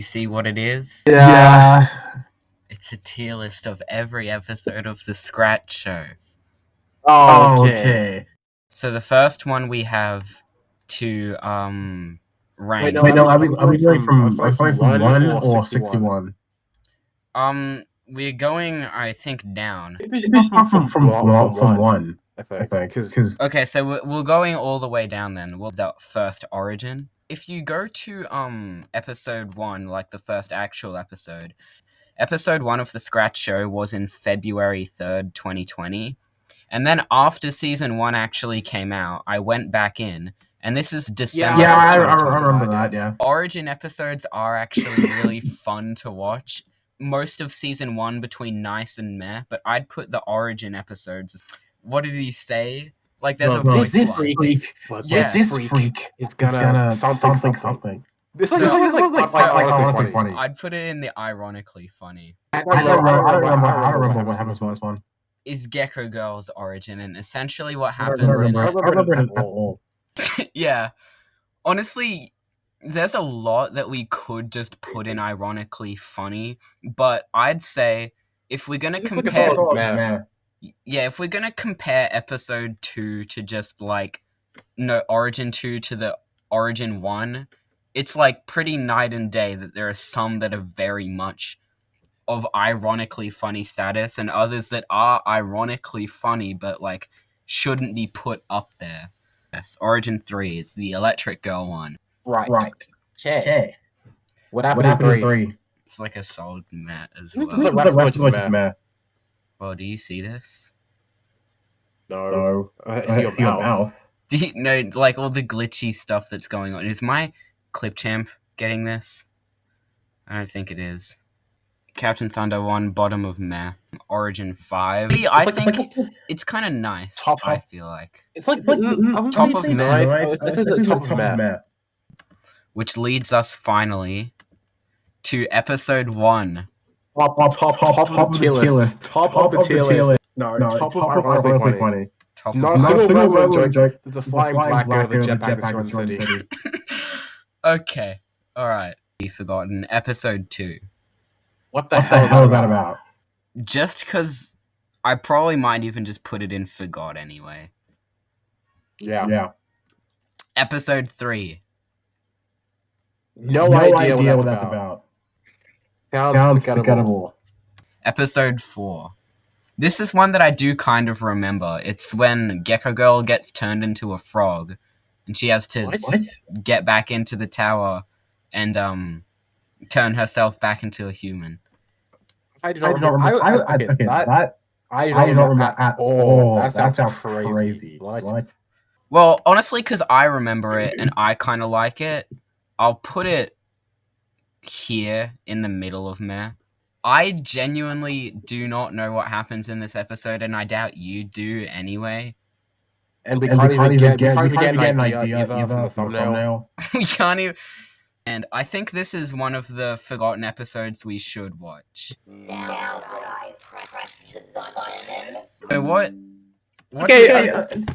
You see what it is? Yeah. It's a tier list of every episode of The Scratch Show. Okay. So the first one we have to rank. Wait, no, are we going from 1 or 61? We're going, I think, down. Maybe start from 1, I think. Cause Okay, so we're going all the way down then. We'll the first origin. If you go to episode 1, like the first actual episode, episode 1 of The Scratch Show was in February 3rd, 2020. And then after season 1 actually came out, I went back in, and this is December. Yeah, I remember that. Yeah. Origin episodes are actually really fun to watch. Most of season 1 between nice and meh, but I'd put the Origin episodes. What did he say? Like, there's a voice this line. freak. Yeah. This freak is gonna sound like something. This is like funny. I'd put it in the ironically funny. I don't remember what happens in this one. Is Gecko Girl's origin, and essentially what I happens in remember it at all. yeah. Honestly, there's a lot that we could just put in ironically funny, but I'd say if we're gonna compare if we're gonna compare episode 2 to just like Origin 2 to the Origin 1, it's like pretty night and day that there are some that are very much of ironically funny status and others that are ironically funny but like shouldn't be put up there. Yes, Origin 3 is the Electric Girl one. Right. Okay. What happened in 3? It's like a solid meh as The well. rest of it's meh. Well, do you see this? No. I see your mouth. Do you know, like, all the glitchy stuff that's going on? Is my Clipchamp getting this? I don't think it is. Captain Thunder 1, bottom of meh. Origin 5. I think it's kind of nice, I feel like. It's like top of meh. This is a top of meh. Which leads us finally to episode 1. Top of the tier list. Top of the tier list. No, top of ironically funny. Not a single regular joke. There's a flying black girl with a jetpack is running city. Okay, alright. We've forgotten episode 2. What the hell is that about? Just because I probably might even just put it in forgot anyway. Yeah. Episode 3. No idea what that's about. Sounds forgettable. Episode 4. This is one that I do kind of remember. It's when Gecko Girl gets turned into a frog, and she has to get back into the tower and turn herself back into a human. I don't remember that. I don't remember at all. That sounds crazy. What? Well, honestly, because I remember it and I kind of like it, I'll put it here in the middle of meh. I genuinely do not know what happens in this episode, and I doubt you do anyway. And we can't even get an idea either from the thumbnail. We can't even... And I think this is one of the forgotten episodes we should watch. Now that I press the button. So what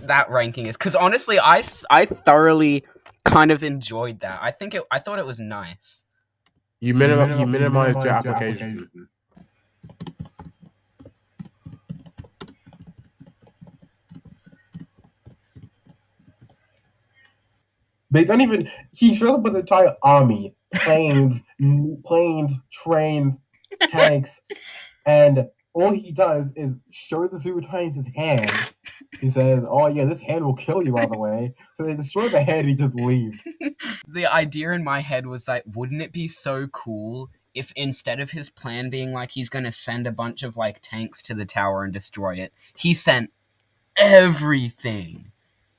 that ranking is? Because honestly, I thoroughly kind of enjoyed that. I thought it was nice. You minimized your application. They don't even. He shows up with an entire army, planes, trains, tanks, and all he does is show the Super Titans his hand. He says, "Oh yeah, this hand will kill you, by the way." So they destroy the head. And he just leaves. The idea in my head was like, wouldn't it be so cool if instead of his plan being like he's gonna send a bunch of like tanks to the tower and destroy it, he sent everything,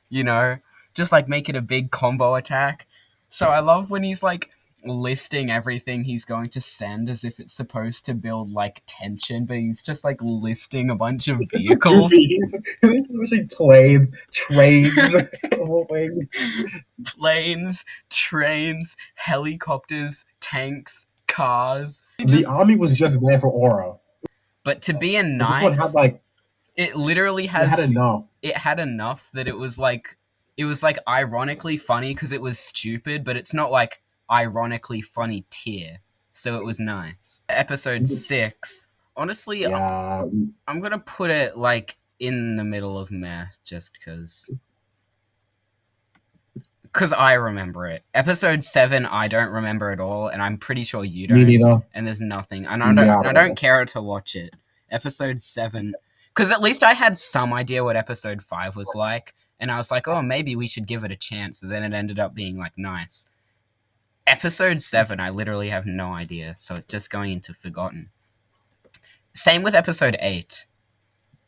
you know? Just like make it a big combo attack. So I love when he's like listing everything he's going to send as if it's supposed to build like tension, but he's just like listing a bunch of vehicles. Especially planes, trains, planes, trains, helicopters, tanks, cars. The army was just there for aura. But to be a nice, this one had like it literally has. It had enough that it was like ironically funny because it was stupid, but it's not like ironically funny tier. so it was nice. Episode 6, honestly, Yeah. I'm gonna put it like in the middle of meh, just because I remember it. Episode 7, I don't remember at all, and I'm pretty sure you don't. Me neither. And there's nothing, and I don't care to watch it. Episode 7, because at least I had some idea what episode 5 was like, and I was like, oh, maybe we should give it a chance. And then it ended up being like nice. Episode 7, I literally have no idea, so it's just going into forgotten. Same with episode 8.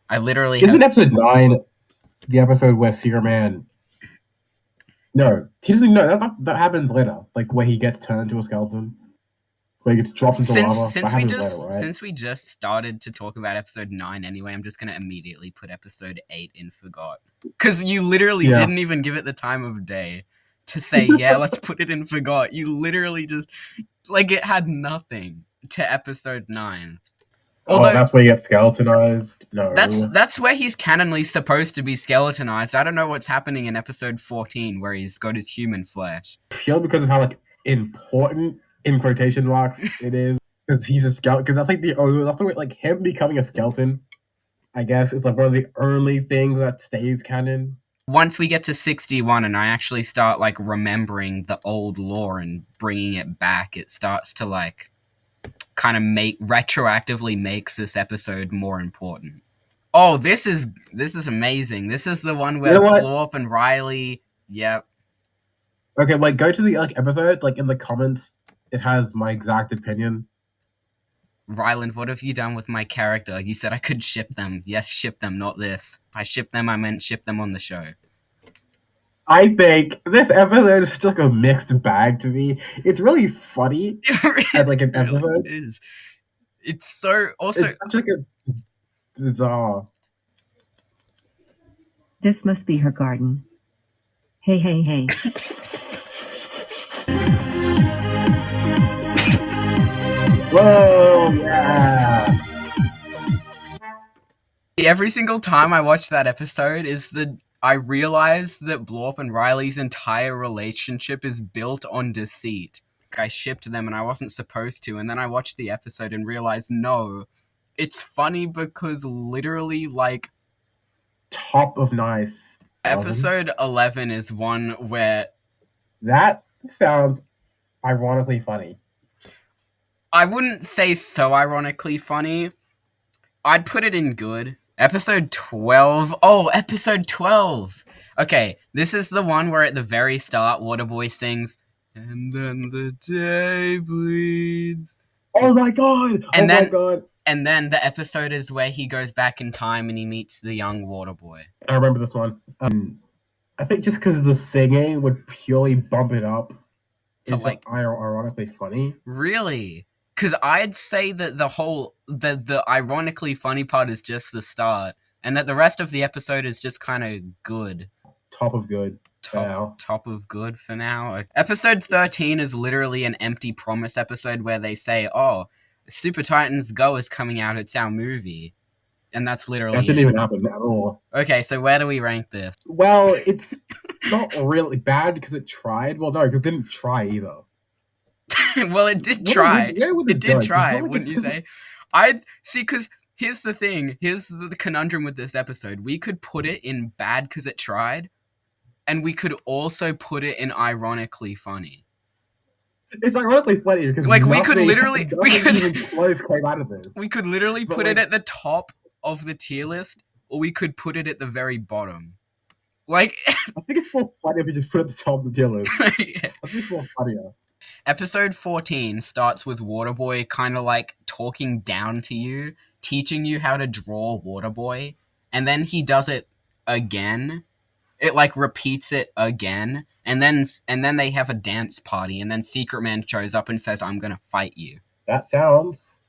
I literally Isn't episode 9 the episode where Secret Man? No, he doesn't know. That happens later, like where he gets turned into a skeleton, where he gets dropped into lava. Since we just started to talk about episode 9 anyway, I'm just gonna immediately put episode 8 in forgot, because you literally didn't even give it the time of day to say, yeah, let's put it in forgot. You literally just, like, it had nothing to episode 9. Although, that's where he gets skeletonized. No, that's where he's canonly supposed to be skeletonized. I don't know what's happening in episode 14 where he's got his human flesh. Purely because of how like important in quotation marks it is, because he's a skeleton. Because that's like that's the way, like him becoming a skeleton. I guess it's like one of the only things that stays canon. Once we get to 61 and I actually start like remembering the old lore and bringing it back, it starts to like kind of retroactively makes this episode more important. Oh, this is amazing. This is the one where Blow Up and Riley. Yep. Okay, like go to the episode. Like in the comments, it has my exact opinion. Ryland, what have you done with my character? You said I could ship them. Yes, ship them, not this. If I ship them, I meant ship them on the show. I think this episode is just like a mixed bag to me. It's really funny as like an episode. It is. It's so also. It's such like a bizarre. This must be her garden. Hey, hey, hey. Whoa, yeah. Every single time I watch that episode I realize that Blow Up and Riley's entire relationship is built on deceit. I shipped them and I wasn't supposed to, and then I watched the episode and realized, no, it's funny because literally, like... Top of nice. Episode 11 is one where... That sounds ironically funny. I wouldn't say so ironically funny. I'd put it in good. Episode 12. Oh, episode 12. Okay, this is the one where at the very start, Waterboy sings, "And then the day bleeds." Oh my god! My god! And then the episode is where he goes back in time and he meets the young Waterboy. I remember this one. I think just because the singing would purely bump it up. It's like ironically funny. Really? Because I'd say that the ironically funny part is just the start, and that the rest of the episode is just kind of good. Top of good. Top of good for now. Episode 13 is literally an empty promise episode where they say, oh, Super Titans Go is coming out, it's our movie. And that's literally That didn't even happen at all. Okay, so where do we rank this? Well, it's not really bad because it tried. Well, no, because it didn't try either. Well, it did try. It did try, wouldn't you say? I'd see, because here's the thing. Here's the conundrum with this episode. We could put it in bad because it tried, and we could also put it in ironically funny. It's ironically funny because like we could literally put it at the top of the tier list, or we could put it at the very bottom. Like I think it's more funny if we just put it at the top of the tier list. Yeah. I think it's more funnier. Episode 14 starts with Waterboy kind of like talking down to you, teaching you how to draw Waterboy, and then he does it again. It like repeats it again, and then they have a dance party, and then Secret Man shows up and says, "I'm gonna fight you." That sounds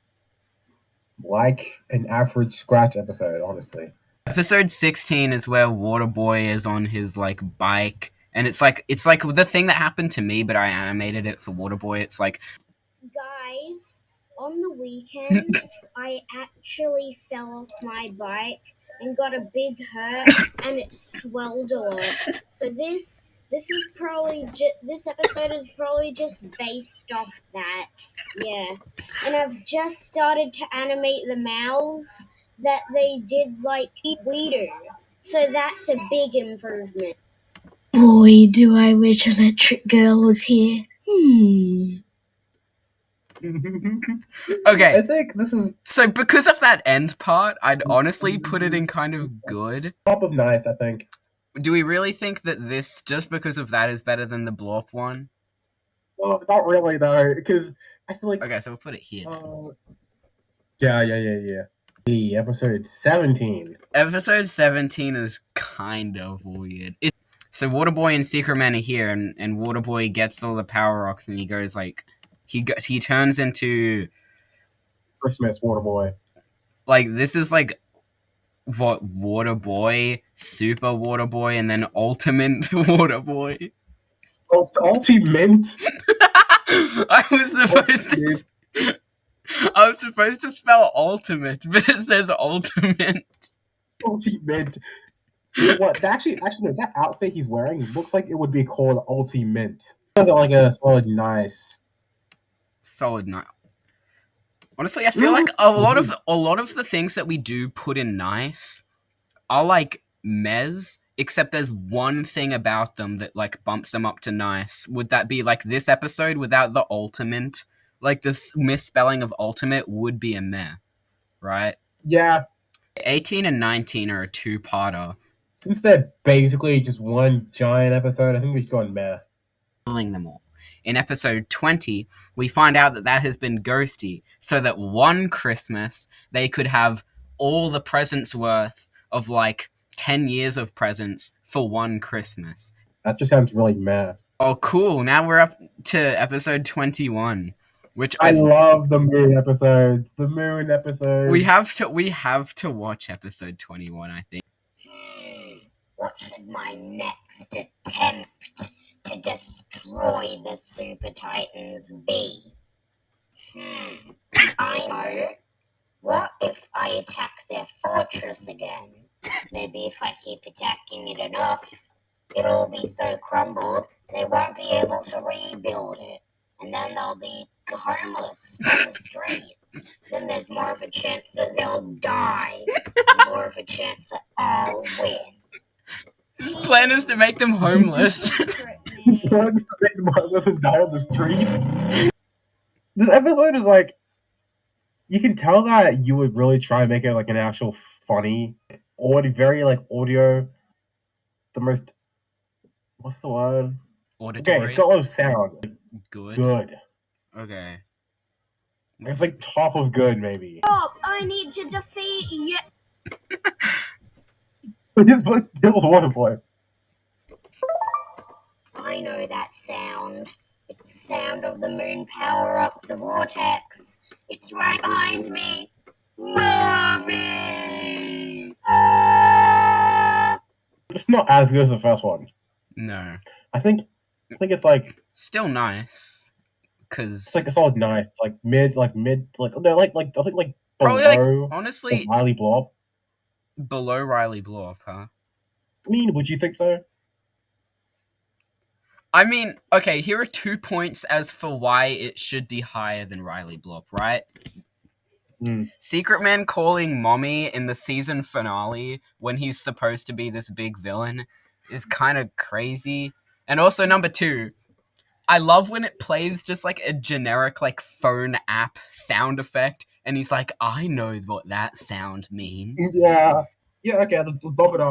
like an average Scratch episode, honestly. Episode 16 is where Waterboy is on his like bike. And it's like the thing that happened to me, but I animated it for Waterboy. It's like, guys, on the weekend, I actually fell off my bike and got a big hurt, and it swelled a lot. So this this episode is probably just based off that. Yeah. And I've just started to animate the mouths that they did like Weeder. So that's a big improvement. Boy, do I wish Electric Girl was here. Okay. I think this is So because of that end part, I'd honestly put it in kind of good. top of nice, I think. Do we really think that this, just because of that, is better than the Blorp one? Well, not really though, because I feel like Okay, so we'll put it here then. Yeah. The episode 17. Episode 17 is kind of weird. So Waterboy and Secret Man are here, and Waterboy gets all the power rocks, and he goes like, he turns into Christmas Waterboy. like, this is like what Waterboy, Super Waterboy, and then Ultimate Waterboy. Ultimate. I was supposed to spell ultimate, but it says ultimate. Ultimate. What? Actually, no, that outfit he's wearing looks like it would be called Ultimate. It doesn't like a solid nice. Solid night. Honestly, I feel like a lot of the things that we do put in nice are like mez, except there's one thing about them that like bumps them up to nice. Would that be like this episode without the ultimate? Like this misspelling of ultimate would be a meh, right? Yeah. 18 and 19 are a two-parter. Since they're basically just one giant episode, I think we just gone meh. Killing them all. In episode 20, we find out that has been ghosty, so that one Christmas they could have all the presents worth of like 10 years of presents for one Christmas. That just sounds really meh. Oh, cool. Now we're up to episode 21, which I love the moon episodes. The moon episodes. We have to watch episode 21, I think. What should my next attempt to destroy the Super Titans be? I know. What if I attack their fortress again? Maybe if I keep attacking it enough, it'll be so crumbled they won't be able to rebuild it. And then they'll be homeless on the street. Then there's more of a chance that they'll die. And more of a chance that I'll win. Plan is to make them homeless. Plan is to make them homeless and die on the street. This episode is like, you can tell that you would really try and make it like an actual funny, or very like audio. The most, what's the word? Auditory. Okay, it's got a lot of sound. Good. Okay. It's like top of good, maybe. Stop! I need to defeat you. Just like Bill's Waterboy. I know that sound. It's the sound of the moon power-ups of Vortex. It's right behind me. Mommy! It's not as good as the first one. No. I think it's like still nice, cause it's like a solid nice, like mid, like they're like I think like probably below, like honestly Riley Blob. Below Riley Blob, huh? I mean, would you think so? I mean, okay, here are 2 points as for why it should be higher than Riley Blob, right? Secret Man calling mommy in the season finale when he's supposed to be this big villain is kind of crazy. And also number 2, I love when it plays just like a generic like phone app sound effect and he's like, I know what that sound means. Yeah, okay, bump it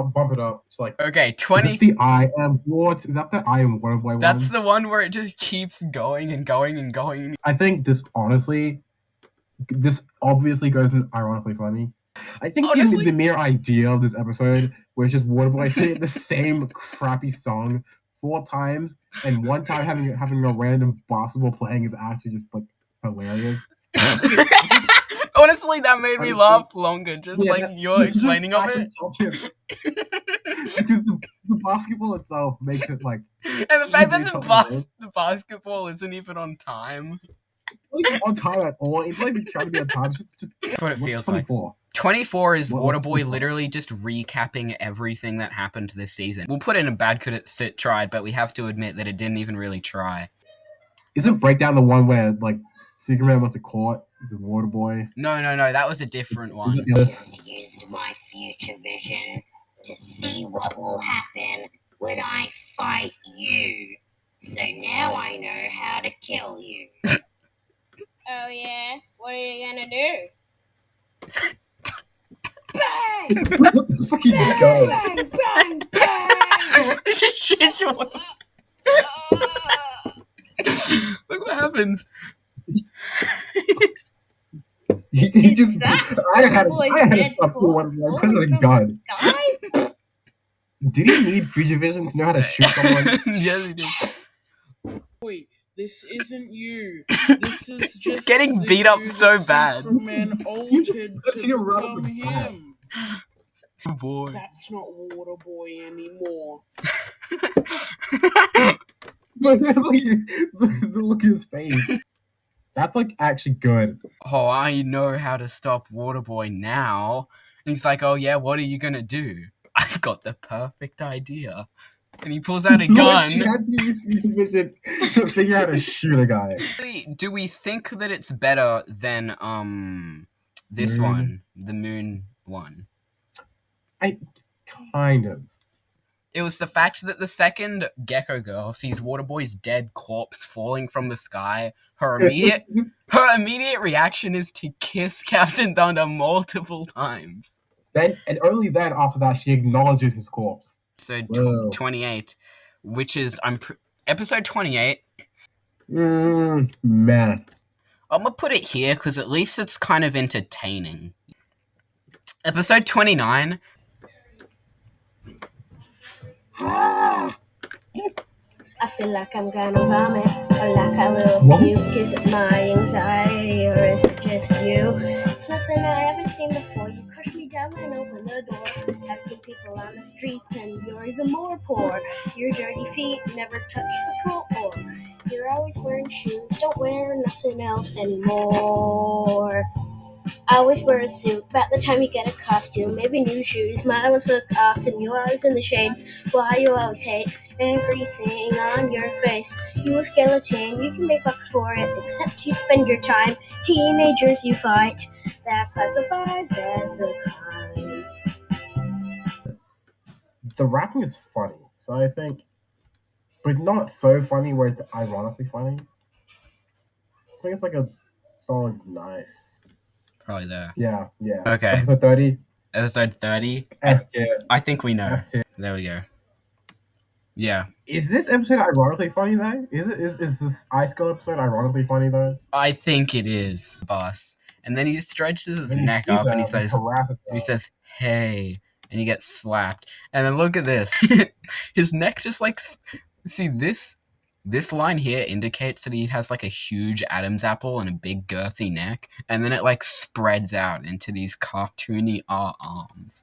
up. It's like, okay, 20. Is this the I am what? Is that the I am Waterboy one? That's the one where it just keeps going and going and going. I think this obviously goes in ironically funny. I think the mere idea of this episode where it's just Waterboy saying the same crappy song 4 times and one time having a random basketball playing is actually just like hilarious. Honestly, that made me laugh longer, just like your explaining of it. Because the basketball itself makes it like... And the fact that the basketball isn't even on time. It's not on time at all. It's like trying to be on time. That's what it feels like. 24 is What's Waterboy 24? literally just recapping everything that happened this season. We'll put in a bad could it tried, but we have to admit that it didn't even really try. Isn't Breakdown the one where like Superman went to court with Waterboy? No, that was a different one. Just use my future vision to see what will happen when I fight you. So now I know how to kill you. Oh yeah? What are you gonna do? Bang! What the fuck is this guy? Bang! Bang! Bang! This is shit. Look what happens. He just. I had Waterboy's to dead stop corpse one. I falling put a from gun. the sky? Did he need future vision to know how to shoot someone? Yes, he did. Wait, this isn't you. This is just He's getting the beat up you so that bad. Superman altered Let's to see him run up become the path. him. Oh boy. That's not Waterboy anymore. Look at his face. That's like actually good. Oh, I know how to stop Waterboy now. And he's like, oh yeah, what are you gonna do? I've got the perfect idea. And he pulls out a Look, gun. he had to use future vision to figure out how to shoot a guy. Do we think that it's better than this Moon. one, the Moon one? Kind of. It was the fact that the second Gecko Girl sees Waterboy's dead corpse falling from the sky. Her immediate reaction is to kiss Captain Thunder multiple times. Then and only then after that she acknowledges his corpse. So Whoa. 28, which is episode 28. Man. I'm gonna put it here because at least it's kind of entertaining. Episode 29. I feel like I'm gonna vomit, or like I will puke. Is it my anxiety, or is it just you? It's nothing I haven't seen before. You push me down and open the door. I've seen people on the street, and you're even more poor. Your dirty feet never touch the floor. You're always wearing shoes, don't wear nothing else anymore. I always wear a suit, about the time you get a costume, maybe new shoes. My ones look awesome, you always in the shades. Why you always hate everything on your face. You a skeleton, you can make bucks for it, except you spend your time. Teenagers you fight, that classifies as a crime. The rapping is funny, so I think, but not so funny where it's ironically funny. I think it's like a solid nice. Probably there. Yeah. Okay. Episode 30. Episode 30. S tier. I think we know. S tier. There we go. Yeah. Is this episode ironically funny though? Is this Ice Girl episode ironically funny though? I think it is, boss. And then he stretches his When neck sees up and he that, says, harasses her. hey. And he gets slapped. And then look at this. His neck just like... See, this line here indicates that he has like a huge Adam's apple and a big girthy neck. And then it like spreads out into these cartoony arms.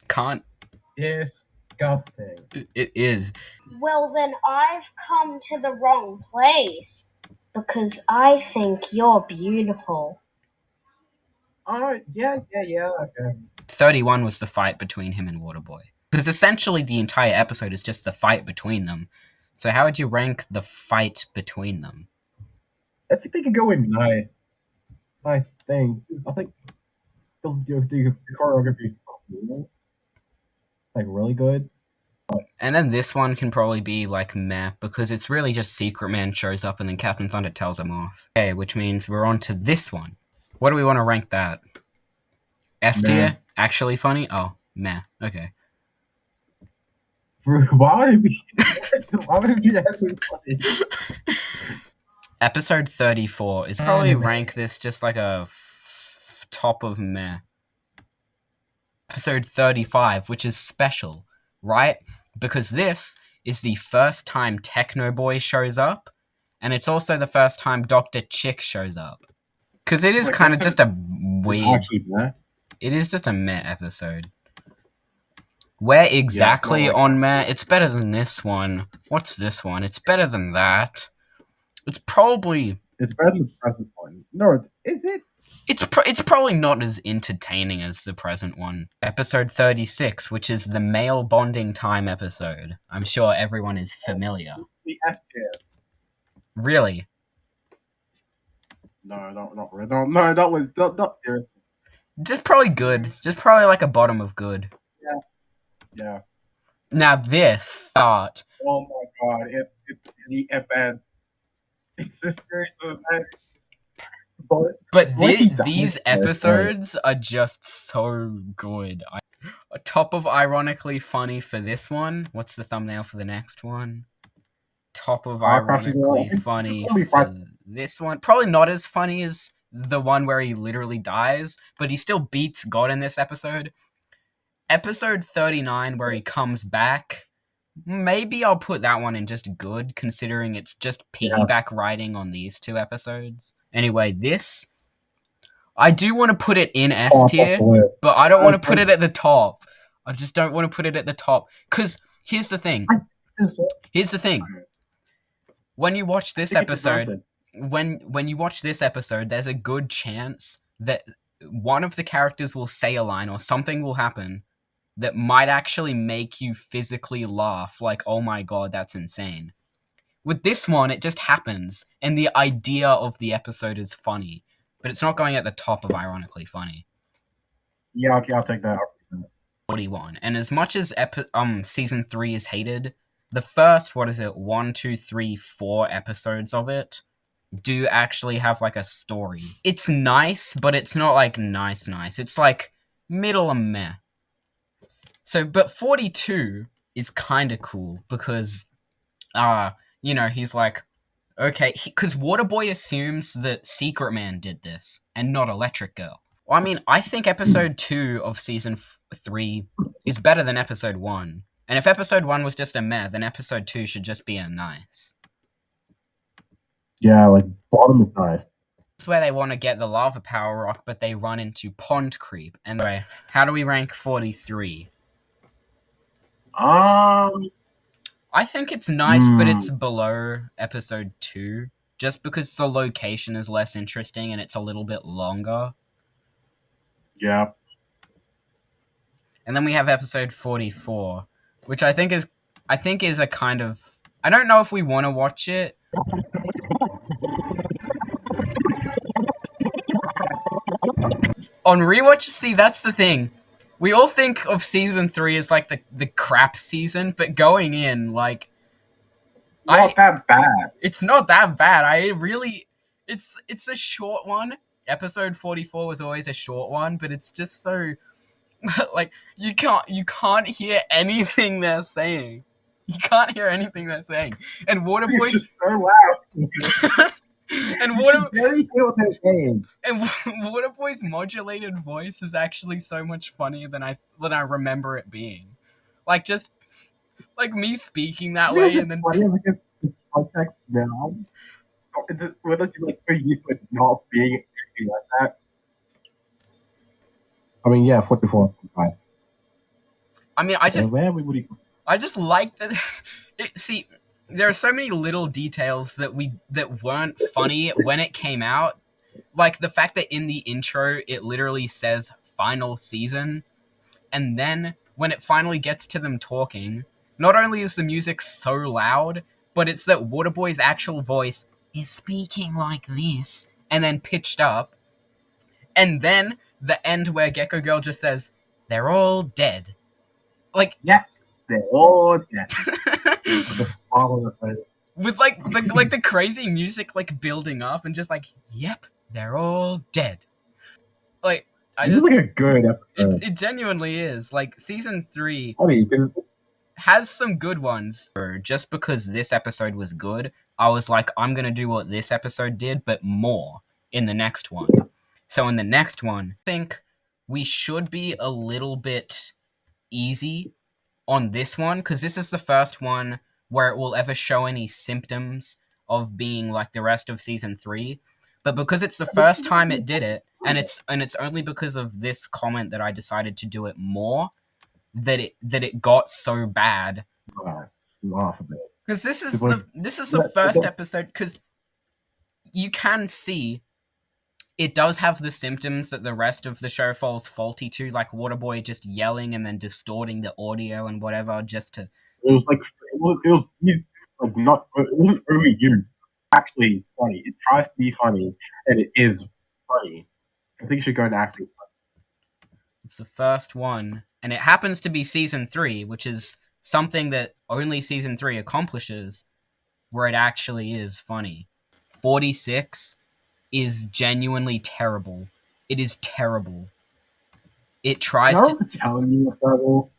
Disgusting. It is. Well, then I've come to the wrong place. Because I think you're beautiful. Alright, yeah, okay. 31 was the fight between him and Waterboy. Because essentially the entire episode is just the fight between them. So how would you rank the fight between them? I think they could go in 9. I think the choreography is cool. Like really good. And then this one can probably be like meh, because it's really just Secret Man shows up and then Captain Thunder tells him off. Okay, which means we're on to this one. What do we want to rank that? S tier? Meh. Actually funny? Oh, meh. Okay. Why would it be actually funny? Episode 34 is probably rank this just like a top of meh. Episode 35, which is special, right? Because this is the first time Techno Boy shows up, and it's also the first time Dr. Chick shows up. Because it is kind of just a weird... Actually, meh. It is just a meh episode. Where exactly Yeah, on meh? It's better than this one. What's this one? It's better than that. It's probably... It's better than the present one. No, is it? It's probably not as entertaining as the present one. Episode 36, which is the male bonding time episode. I'm sure everyone is familiar. The S tier. Really? No, not really. No, that was not serious. Just probably good. Just probably like a bottom of good. Yeah. Now this start. Oh my god, it's the FN. It's the series of events. But what he does these is episodes are just so good. Top of ironically funny for this one. What's the thumbnail for the next one? Top of ironically funny for this one. Probably not as funny as the one where he literally dies, but he still beats God in this episode. Episode 39 where he comes back. Maybe I'll put that one in just good, considering it's just piggyback riding on these two episodes. Anyway, this... I do want to put it in S tier, but I don't want to put it at the top. I just don't want to put it at the top. Because here's the thing. When you watch this episode... When you watch this episode, there's a good chance that one of the characters will say a line or something will happen that might actually make you physically laugh, like, oh my god, that's insane. With this one, it just happens, and the idea of the episode is funny, but it's not going at the top of ironically funny. Yeah, okay, I'll take that. 41. And as much as season 3 is hated, the first, 1, 2, 3, 4 episodes of it do actually have, like, a story. It's nice, but it's not, like, nice. It's, like, middle and meh. So, but 42 is kind of cool because, he's like, okay, because Waterboy assumes that Secret Man did this and not Electric Girl. Well, I mean, I think episode 2 of season 3 is better than episode 1. And if episode 1 was just a meh, then episode 2 should just be a nice. Yeah, like, bottom is nice. That's where they want to get the lava power rock, but they run into pond creep. Anyway, how do we rank 43? I think it's nice, but it's below episode 2, just because the location is less interesting and it's a little bit longer. Yeah. And then we have episode 44, which I think is a kind of... I don't know if we want to watch it. On rewatch, see, that's the thing. We all think of season 3 as, like, the crap season, but going in, like... Not that bad. It's not that bad. It's a short one. Episode 44 was always a short one, but it's just so... like, you can't hear anything they're saying. You can't hear anything they're saying. And Waterboy... It's just so loud. And Waterboy's modulated voice is actually so much funnier than I remember it being. Like, just like me speaking that way, and then because the context now, we're not like so used to it not being anything like that. I mean, yeah, 44. Right. I mean, I just like that. See. There are so many little details that weren't funny when it came out. Like the fact that in the intro it literally says final season, and then when it finally gets to them talking, not only is the music so loud, but it's that Waterboy's actual voice is speaking like this and then pitched up. And then the end where Gecko Girl just says, "They're all dead." Like, yeah, they're all dead. The smile on the face. With like the crazy music like building up and just like, yep, they're all dead. Like, this is like a good episode. It genuinely is. Like, season 3 has some good ones. Just because this episode was good, I was like, I'm gonna do what this episode did, but more in the next one. So in the next one, I think we should be a little bit easy on this one, because this is the first one where it will ever show any symptoms of being like the rest of season 3. But because it's the first time it did it, and it's only because of this comment that I decided to do it more, that it got so bad. Because this is the first episode, because you can see it does have the symptoms that the rest of the show falls faulty to, like Waterboy just yelling and then distorting the audio and whatever just to. It was like he's like not. It wasn't overused. Actually funny. It tries to be funny, and it is funny. I think you should go and actually. It's the first one, and it happens to be season 3, which is something that only season 3 accomplishes, where it actually is funny. 46 is genuinely terrible. It is terrible. It tries to. I'm telling you this level.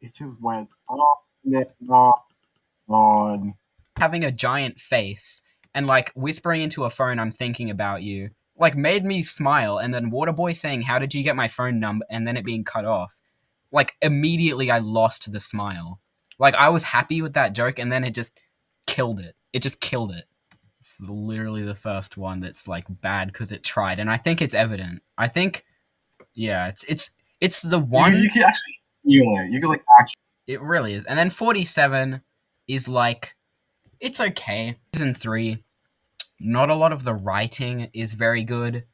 It just went on. Having a giant face and like whispering into a phone, "I'm thinking about you," like made me smile. And then Waterboy saying, "How did you get my phone number?" and then it being cut off. Like immediately I lost the smile. Like I was happy with that joke and then it just killed it. It just killed it. It's literally the first one that's like bad because it tried, and I think it's evident. I think, yeah, it's the one. You can actually feel it. You can like actually. It really is. And then 47 is like, it's okay. Season 3, not a lot of the writing is very good,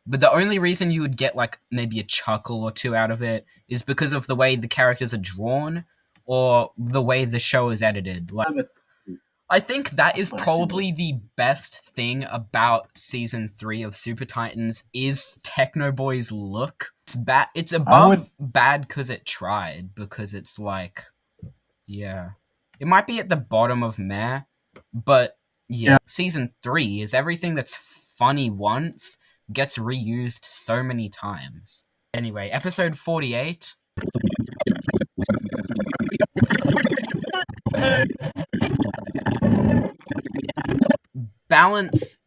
but the only reason you would get like maybe a chuckle or two out of it is because of the way the characters are drawn or the way the show is edited. Like, I think that is probably the best thing about season 3 of Super Titans is Technoboy's look. It's above bad because it tried, because it's like, yeah. It might be at the bottom of meh, but yeah. Season 3 is everything that's funny once gets reused so many times. Anyway, episode 48. Balance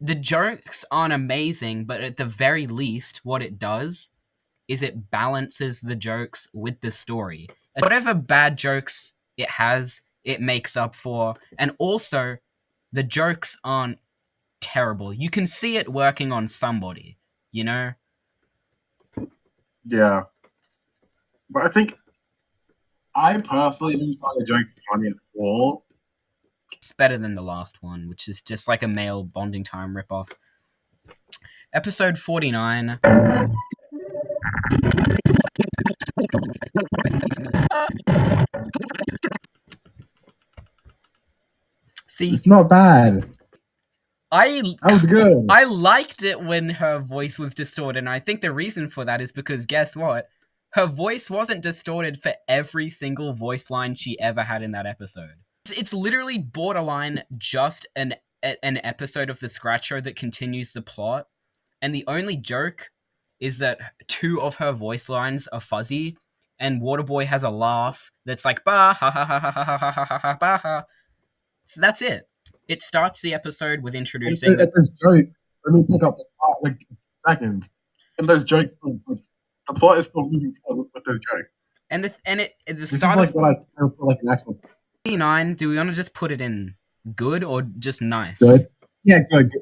the jokes aren't amazing, but at the very least what it does is it balances the jokes with the story. Whatever bad jokes it has, it makes up for, and also the jokes aren't terrible. You can see it working on somebody, you know? Yeah. But I think I personally didn't find the joke funny at all. It's better than the last one, which is just like a male bonding time ripoff. Episode 49. See, it's not bad. That was good. I liked it when her voice was distorted, and I think the reason for that is because guess what? Her voice wasn't distorted for every single voice line she ever had in that episode. It's literally borderline just an episode of the Scratch Show that continues the plot, and the only joke is that 2 of her voice lines are fuzzy, and Waterboy has a laugh that's like bah ha ha ha ha ha ha ha ha bah ha. So that's it. It starts the episode with introducing. This joke, let me take up like seconds, and those jokes, the plot is still moving forward with those jokes. And the this start is like what I feel like an actual. 49. Do we want to just put it in good or just nice? Good. Yeah, good. I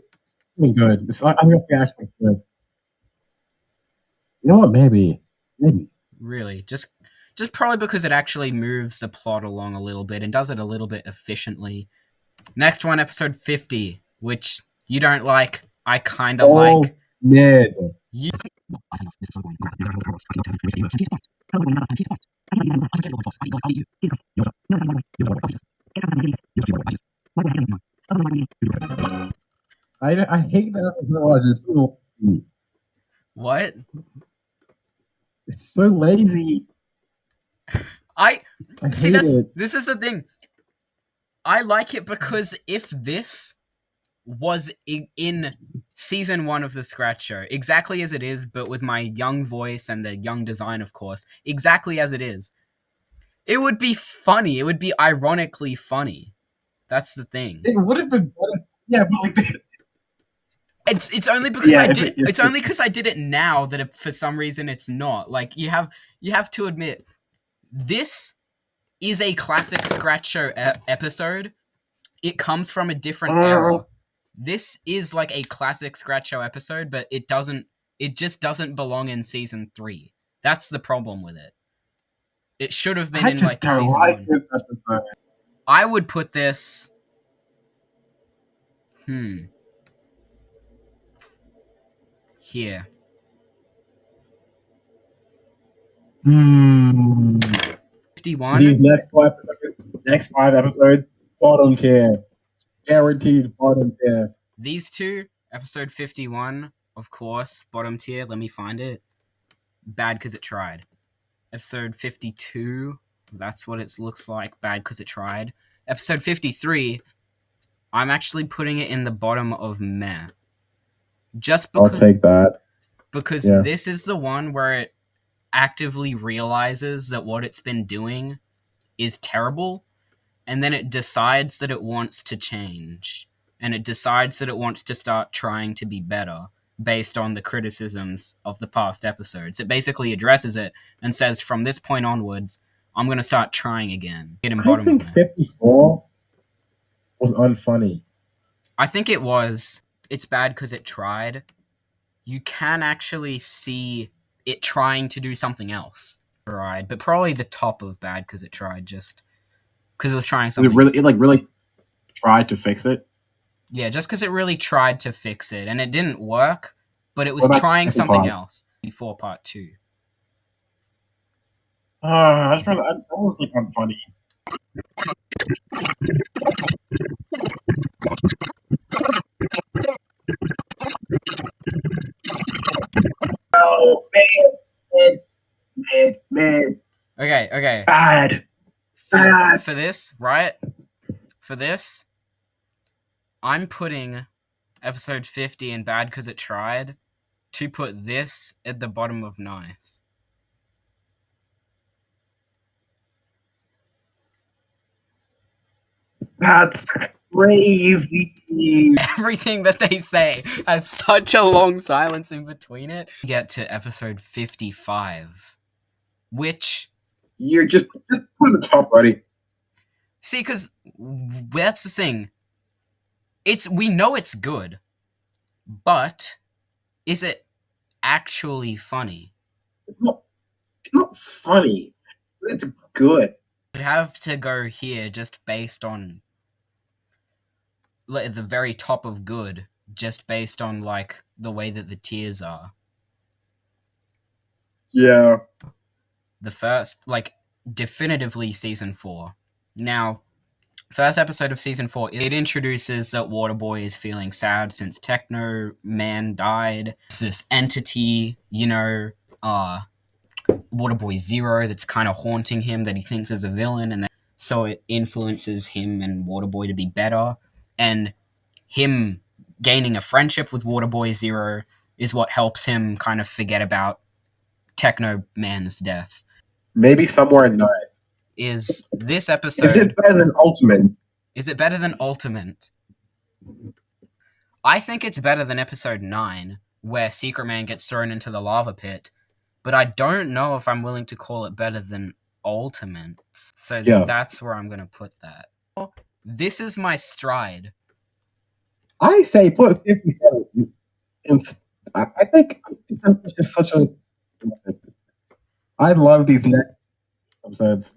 mean, good. I'm gonna say actually good. You know what? Maybe. Really, just probably because it actually moves the plot along a little bit and does it a little bit efficiently. Next one, episode 50, which you don't like. I kind of like. Ned. You. I hate that episode. It's what? It's so lazy. I see. It. This is the thing. I like it because if this was in season 1 of the Scratch Show, exactly as it is, but with my young voice and the young design, of course, exactly as it is, it would be funny. It would be ironically funny. That's the thing. It would have been better. Yeah, but like it's only because I did. It's only because I did it now that for some reason it's not. Like you have to admit, this is a classic Scratch Show episode. It comes from a different era. This is like a classic Scratch Show episode, but it just doesn't belong in season 3. That's the problem with it. It should have been I in just like the don't season like 1. this episode. I would put this. Here. 51. These next 5 episodes, bottom tier. Guaranteed bottom tier. These two, episode 51, of course, bottom tier. Let me find it. Bad because it tried. Episode 52, that's what it looks like. Bad because it tried. Episode 53, I'm actually putting it in the bottom of meh. Just because, I'll take that. Because this is the one where it actively realizes that what it's been doing is terrible, and then it decides that it wants to change. And it decides that it wants to start trying to be better based on the criticisms of the past episodes. It basically addresses it and says, from this point onwards, I'm going to start trying again. I think 54 was unfunny. I think it was. It's bad because it tried. You can actually see it trying to do something else. Right, but probably the top of bad because it tried, just because it was trying something. It really tried to fix it? Yeah, just because it really tried to fix it, and it didn't work, but it was trying something else. Before part 2. I just remember that was like unfunny. Oh man. Okay. Bad. For this, right? For this, I'm putting episode 50 in bad because it tried to put this at the bottom of nice. That's crazy. Everything that they say has such a long silence in between it. Get to episode 55, which you're just put in the top, buddy. See, because that's the thing. We know it's good, but is it actually funny? It's not funny, but it's good. You'd have to go here just based on the very top of good, just based on like the way that the tiers are. Yeah. The first, like, definitively season 4. Now, first episode of season 4, it introduces that Waterboy is feeling sad since Techno Man died. It's this entity, Waterboy Zero, that's kind of haunting him, that he thinks is a villain, and so it influences him and Waterboy to be better. And him gaining a friendship with Waterboy Zero is what helps him kind of forget about Techno Man's death. Maybe somewhere in 9. Is this episode... Is it better than Ultimate? Is it better than Ultimate? I think it's better than episode 9, where Secret Man gets thrown into the lava pit, but I don't know if I'm willing to call it better than Ultimate. So that's where I'm going to put that. This is my stride. I say put 57. I think it's just such a... I love these next episodes.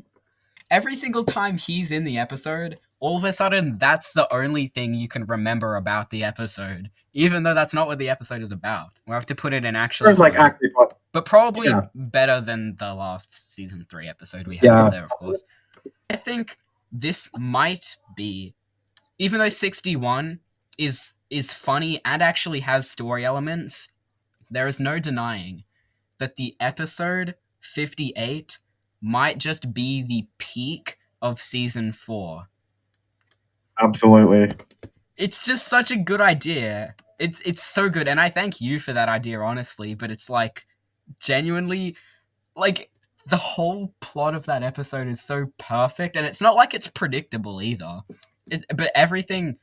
Every single time he's in the episode, all of a sudden, that's the only thing you can remember about the episode, even though that's not what the episode is about. We'll have to put it in actually, but probably better than the last season 3 episode we had there, of course. I think this might be, even though 61 is funny and actually has story elements, there is no denying that the episode 58 might just be the peak of season 4. Absolutely. It's just such a good idea. It's so good, and I thank you for that idea, honestly, but it's like, genuinely, like, the whole plot of that episode is so perfect, and it's not like it's predictable either. But everything,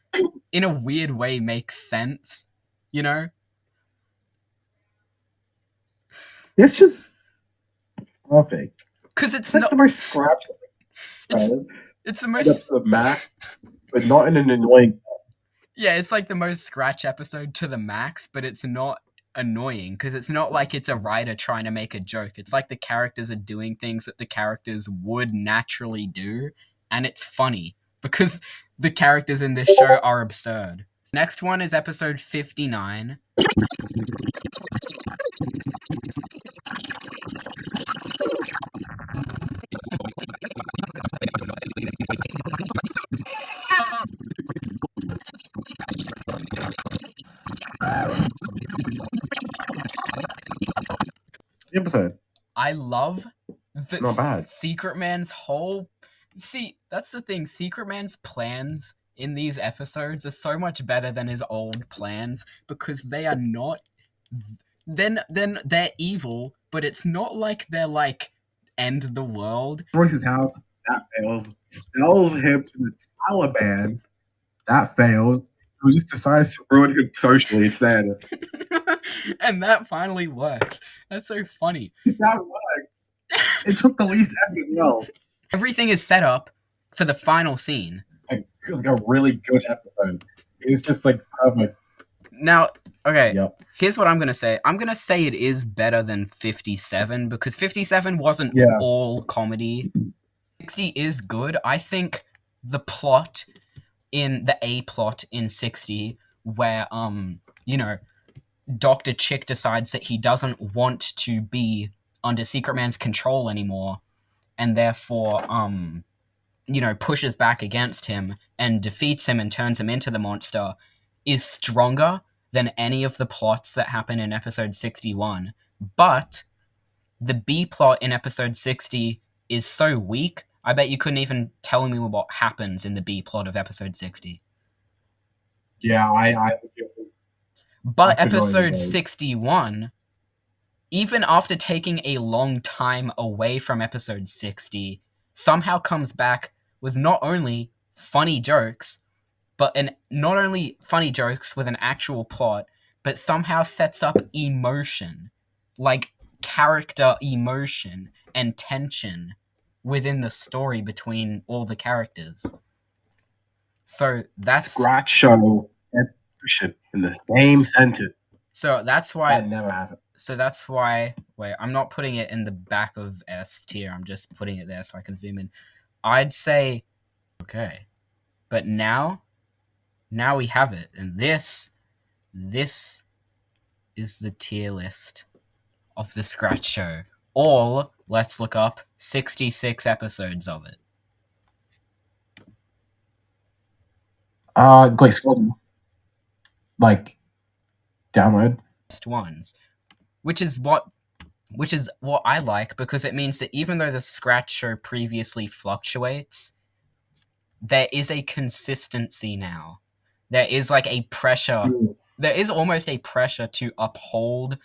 in a weird way, makes sense, you know? It's just perfect. Because it's like not the most scratch. It's the most... That's the max, but not in an annoying... Yeah, it's like the most scratch episode to the max, but it's not annoying because it's not like it's a writer trying to make a joke. It's like the characters are doing things that the characters would naturally do, and it's funny because the characters in this show are absurd. Next one is episode 59. Episode. I love the Not bad. Secret Man's whole... See, that's the thing. Secret Man's plans in these episodes are so much better than his old plans because they are not... Then they're evil, but it's not like they're like end the world. Royce's house, that fails. Sells him to the Taliban, that fails. Who just decides to ruin him socially instead. And that finally works. That's so funny. That worked. It took the least effort as well. Everything is set up for the final scene. Like a really good episode. It was just like perfect. Now, okay, Yep. Here's what I'm going to say. I'm going to say it is better than 57 because 57 wasn't all comedy. 60 is good. I think the plot in the A plot in 60 where, Dr. Chick decides that he doesn't want to be under Secret Man's control anymore and therefore, pushes back against him and defeats him and turns him into the monster is stronger than any of the plots that happen in episode 61. But the B plot in episode 60 is so weak, I bet you couldn't even tell me what happens in the B plot of episode 60. Yeah, But I could go episode either way. 61, even after taking a long time away from episode 60, somehow comes back with not only funny jokes, but not only funny jokes with an actual plot, but somehow sets up emotion, like character emotion and tension within the story between all the characters. So that's Scratch show and push in the same sentence. So that's why. That never happened. So that's why. Wait, I'm not putting it in the back of S tier. I'm just putting it there so I can zoom in. I'd say okay, but now we have it, and this is the tier list of the Scratch Show. All, let's look up 66 episodes of it. Wait, scroll. Like, download. Ones, which is what I like because it means that even though the Scratch Show previously fluctuates, there is a consistency now. There is like a pressure. There is almost a pressure to uphold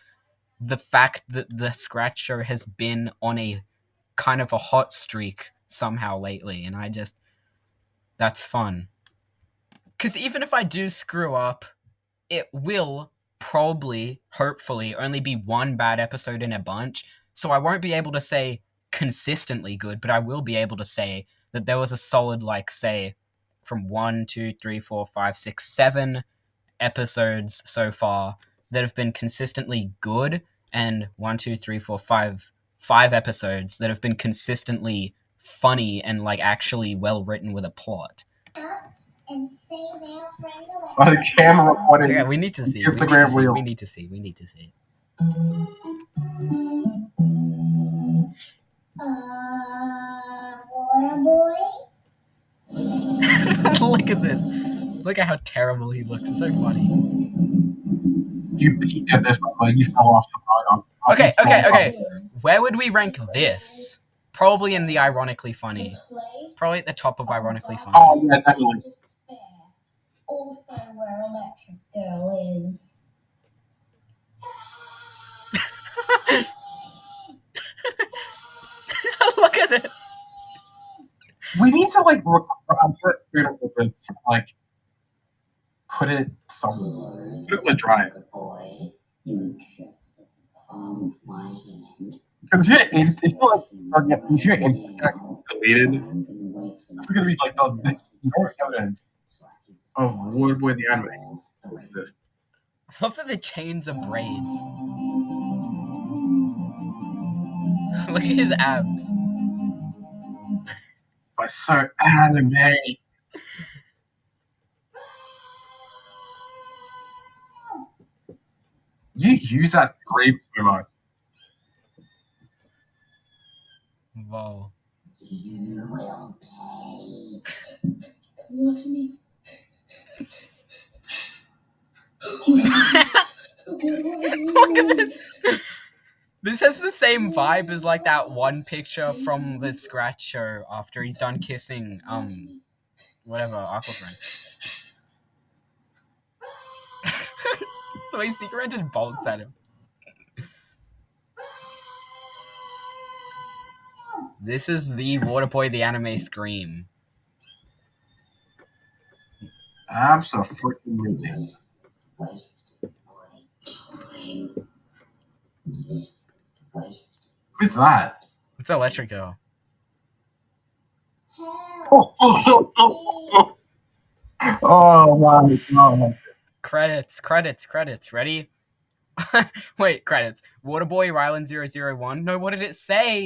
the fact that the Scratch Show has been on a kind of a hot streak somehow lately, and that's fun. Because even if I do screw up, it will probably, hopefully, only be one bad episode in a bunch, so I won't be able to say consistently good, but I will be able to say that there was a solid, like, say, from 1, 2, 3, 4, 5, 6, 7 episodes so far that have been consistently good, and 1, 2, 3, 4, 5 episodes that have been consistently funny and, like, actually well written with a plot. The camera recording. Yeah, we need to see. Instagram reel. We need to see. Water boy? Look at this. Look at how terrible he looks. It's so funny. You peeked at this one, but you fell off the bottom. Okay. Where would we rank this? Probably in the ironically funny. Probably at the top of ironically funny. Oh, yeah, definitely. Also where Electric Girl is. Look at it. We need to, like, put it somewhere. Put it in the drive. Boy, you just palm of my hand. Because if you're deleted, this is going to be, like, the more evidence of Waterboy the anime exists. I love that the chains are braids. Look at his abs. But so anime. You use that scream so much. Whoa. You will pay. Look at this. This has the same vibe as like that one picture from the Scratch show after he's done kissing whatever, Aquafriend. The way Secret just bolts at him. This is the Waterboy the anime scream. Absolutely. Who's that? It's Electric Girl. Oh my god. Credits. Ready? Wait, credits. Waterboy Rylan 001. No, what did it say?